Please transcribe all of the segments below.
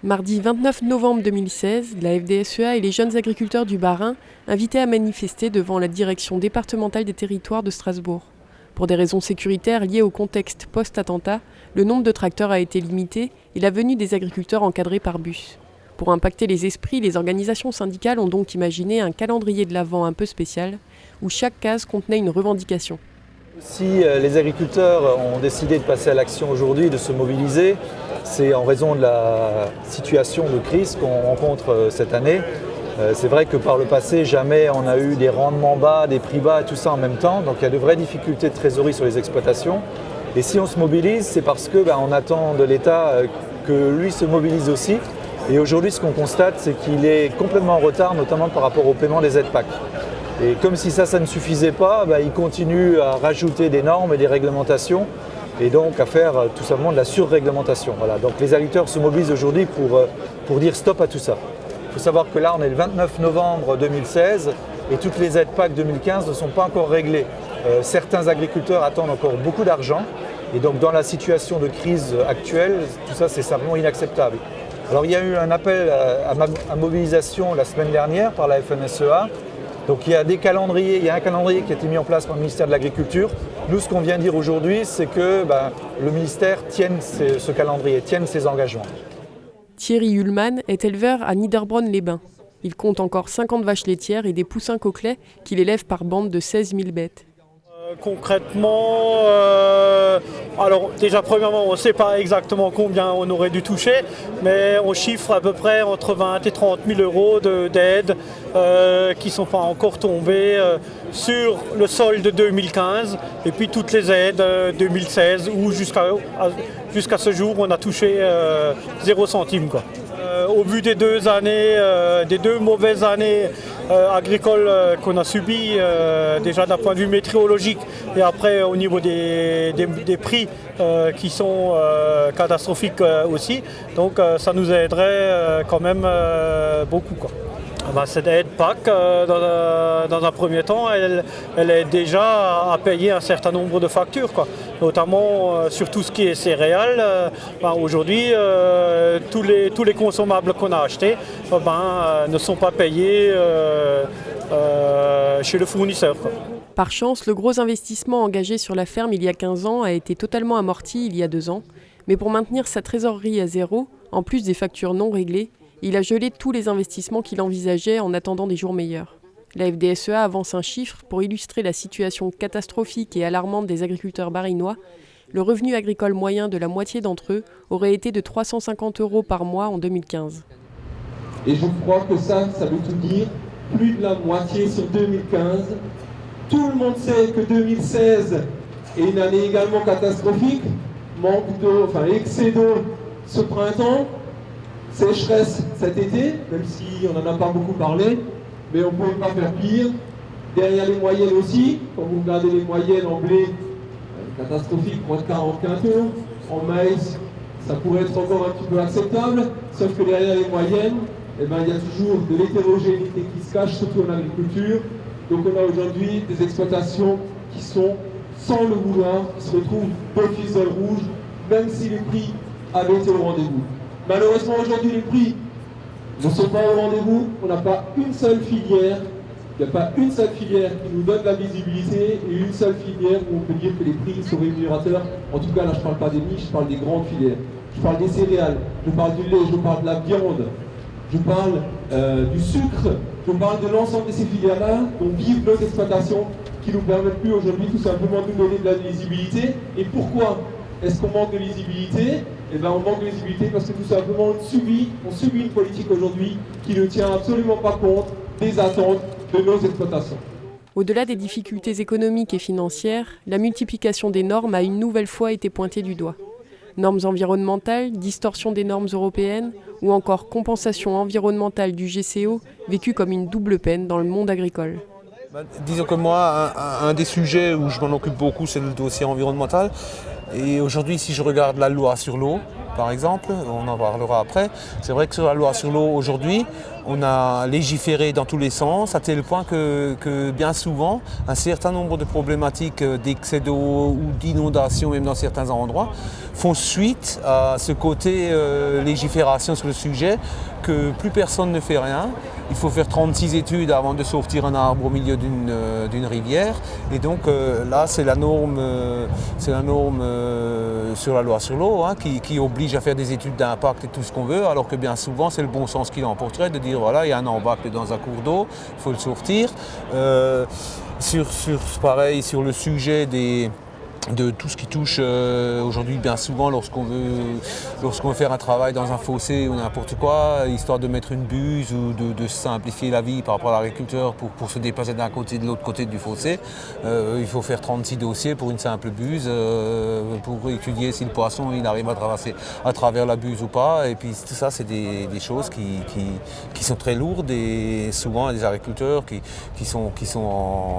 Mardi 29 novembre 2016, la FDSEA et les jeunes agriculteurs du Bas-Rhin invitaient à manifester devant la direction départementale des territoires de Strasbourg. Pour des raisons sécuritaires liées au contexte post-attentat, le nombre de tracteurs a été limité et la venue des agriculteurs encadrée par bus. Pour impacter les esprits, les organisations syndicales ont donc imaginé un calendrier de l'Avent un peu spécial, où chaque case contenait une revendication. Si les agriculteurs ont décidé de passer à l'action aujourd'hui, de se mobiliser, c'est en raison de la situation de crise qu'on rencontre cette année. C'est vrai que par le passé, jamais on a eu des rendements bas, des prix bas et tout ça en même temps. Donc il y a de vraies difficultés de trésorerie sur les exploitations. Et si on se mobilise, c'est parce qu'on attend de l'État que lui se mobilise aussi. Et aujourd'hui, ce qu'on constate, c'est qu'il est complètement en retard, notamment par rapport au paiement des aides PAC. Et comme si ça ne suffisait pas, il continue à rajouter des normes et des réglementations et donc à faire tout simplement de la surréglementation. Voilà. Donc les agriculteurs se mobilisent aujourd'hui pour dire stop à tout ça. Il faut savoir que là, on est le 29 novembre 2016 et toutes les aides PAC 2015 ne sont pas encore réglées. Certains agriculteurs attendent encore beaucoup d'argent et donc dans la situation de crise actuelle, tout ça c'est simplement inacceptable. Alors il y a eu un appel à mobilisation la semaine dernière par la FNSEA. Donc il y a un calendrier qui a été mis en place par le ministère de l'Agriculture. Nous, ce qu'on vient dire aujourd'hui, c'est que le ministère tienne ce calendrier, tienne ses engagements. Thierry Ullmann est éleveur à Niederbronn-les-Bains. Il compte encore 50 vaches laitières et des poussins coquelets qu'il élève par bande de 16 000 bêtes. Concrètement, alors déjà premièrement on ne sait pas exactement combien on aurait dû toucher, mais on chiffre à peu près entre 20 et 30 000 euros d'aides qui ne sont pas encore tombées sur le solde de 2015 et puis toutes les aides 2016 où jusqu'à ce jour on a touché 0 centime, quoi. Au vu des deux mauvaises années agricoles qu'on a subies, déjà d'un point de vue météorologique et après au niveau des prix qui sont catastrophiques aussi. Donc ça nous aiderait quand même beaucoup, quoi. Cette aide PAC, dans un premier temps, elle est déjà à payer un certain nombre de factures, quoi. Notamment sur tout ce qui est céréales. Aujourd'hui, tous les consommables qu'on a achetés ne sont pas payés chez le fournisseur, quoi. Par chance, le gros investissement engagé sur la ferme il y a 15 ans a été totalement amorti il y a 2 ans. Mais pour maintenir sa trésorerie à zéro, en plus des factures non réglées, il a gelé tous les investissements qu'il envisageait en attendant des jours meilleurs. La FDSEA avance un chiffre pour illustrer la situation catastrophique et alarmante des agriculteurs barinois. Le revenu agricole moyen de la moitié d'entre eux aurait été de 350 € par mois en 2015. Et je crois que ça veut tout dire, plus de la moitié sur 2015. Tout le monde sait que 2016 est une année également catastrophique. Manque d'eau, excès d'eau ce printemps. Sécheresse cet été, même si on n'en a pas beaucoup parlé, mais on ne pouvait pas faire pire. Derrière les moyennes aussi, quand vous regardez les moyennes en blé, catastrophique, moins de 40 quintaux. En maïs, ça pourrait être encore un petit peu acceptable, sauf que derrière les moyennes, il y a toujours de l'hétérogénéité qui se cache, surtout en agriculture. Donc on a aujourd'hui des exploitations qui sont, sans le vouloir, qui se retrouvent d'office dans le rouge, même si les prix avaient été au rendez-vous. Malheureusement, aujourd'hui, les prix ne sont pas au rendez-vous. On n'a pas une seule filière. Il n'y a pas une seule filière qui nous donne la visibilité et une seule filière où on peut dire que les prix sont rémunérateurs. En tout cas, là, je ne parle pas des niches, je parle des grandes filières. Je parle des céréales, je parle du lait, je parle de la viande, je parle du sucre, je parle de l'ensemble de ces filières-là dont vivent nos exploitations qui nous permettent plus aujourd'hui tout simplement de nous donner de la visibilité. Et pourquoi est-ce qu'on manque de visibilité ? On manque de visibilité parce que tout simplement on subit une politique aujourd'hui qui ne tient absolument pas compte des attentes de nos exploitations. Au-delà des difficultés économiques et financières, la multiplication des normes a une nouvelle fois été pointée du doigt. Normes environnementales, distorsion des normes européennes ou encore compensation environnementale du GCO vécue comme une double peine dans le monde agricole. Disons que moi, un des sujets où je m'en occupe beaucoup, c'est le dossier environnemental. Et aujourd'hui, si je regarde la loi sur l'eau, par exemple, on en parlera après. C'est vrai que sur la loi sur l'eau aujourd'hui, on a légiféré dans tous les sens, à tel point que bien souvent, un certain nombre de problématiques d'excès d'eau ou d'inondation, même dans certains endroits, font suite à ce côté légifération sur le sujet, que plus personne ne fait rien. Il faut faire 36 études avant de sortir un arbre au milieu d'une rivière. Et donc là, c'est la norme sur la loi sur l'eau, hein, qui oblige à faire des études d'impact et tout ce qu'on veut, alors que bien souvent, c'est le bon sens qui l'emporterait de dire voilà, il y a un impact dans un cours d'eau, il faut le sortir. Pareil, sur le sujet de tout ce qui touche aujourd'hui bien souvent lorsqu'on veut faire un travail dans un fossé ou n'importe quoi, histoire de mettre une buse ou de simplifier la vie par rapport à l'agriculteur pour se déplacer d'un côté et de l'autre côté du fossé. Il faut faire 36 dossiers pour une simple buse, pour étudier si le poisson il arrive à traverser à travers la buse ou pas. Et puis tout ça, c'est des choses qui sont très lourdes, et souvent des agriculteurs qui sont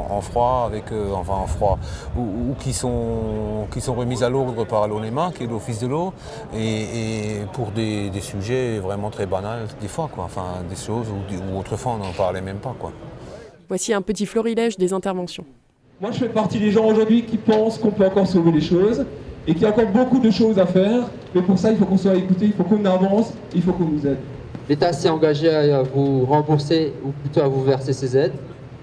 en froid, en froid, ou qui sont remises à l'ordre par l'ONEMA, qui est l'Office de l'eau, et pour des sujets vraiment très banals des fois, quoi. Enfin, des choses où autrefois on n'en parlait même pas, quoi. Voici un petit florilège des interventions. Moi, je fais partie des gens aujourd'hui qui pensent qu'on peut encore sauver les choses et qu'il y a encore beaucoup de choses à faire, mais pour ça, il faut qu'on soit écouté, il faut qu'on avance, il faut qu'on nous aide. L'État s'est engagé à vous rembourser, ou plutôt à vous verser ces aides.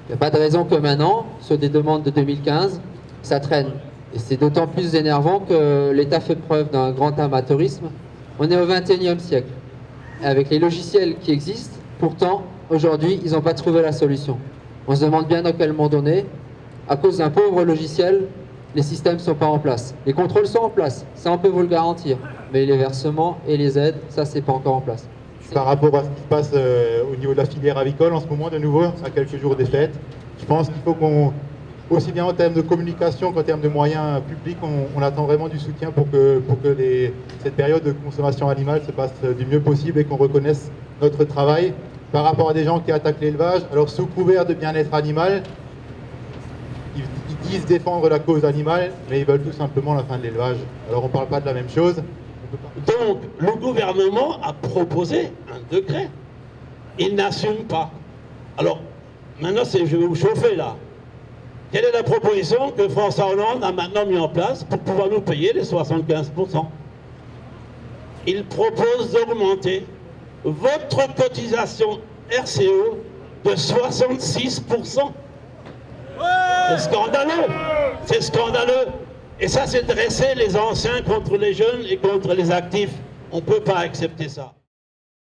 Il n'y a pas de raison que maintenant, sur des demandes de 2015, ça traîne. Et c'est d'autant plus énervant que l'État fait preuve d'un grand amateurisme. On est au XXIe siècle. Avec les logiciels qui existent, pourtant, aujourd'hui, ils n'ont pas trouvé la solution. On se demande bien dans quel monde on est. À cause d'un pauvre logiciel, les systèmes ne sont pas en place. Les contrôles sont en place, ça on peut vous le garantir. Mais les versements et les aides, ça c'est pas encore en place. Par rapport à ce qui se passe au niveau de la filière avicole en ce moment, de nouveau, à quelques jours des fêtes, je pense qu'il faut qu'on, aussi bien en termes de communication qu'en termes de moyens publics, on attend vraiment du soutien pour que cette période de consommation animale se passe du mieux possible et qu'on reconnaisse notre travail par rapport à des gens qui attaquent l'élevage. Alors sous couvert de bien-être animal, ils disent défendre la cause animale, mais ils veulent tout simplement la fin de l'élevage. Alors on ne parle pas de la même chose. Donc le gouvernement a proposé un décret. Il n'assume pas. Alors maintenant, je vais vous chauffer là. Quelle est la proposition que François Hollande a maintenant mis en place pour pouvoir nous payer les 75%? Il propose d'augmenter votre cotisation RCE de 66%. C'est scandaleux. C'est scandaleux. Et ça, c'est dresser les anciens contre les jeunes et contre les actifs. On ne peut pas accepter ça.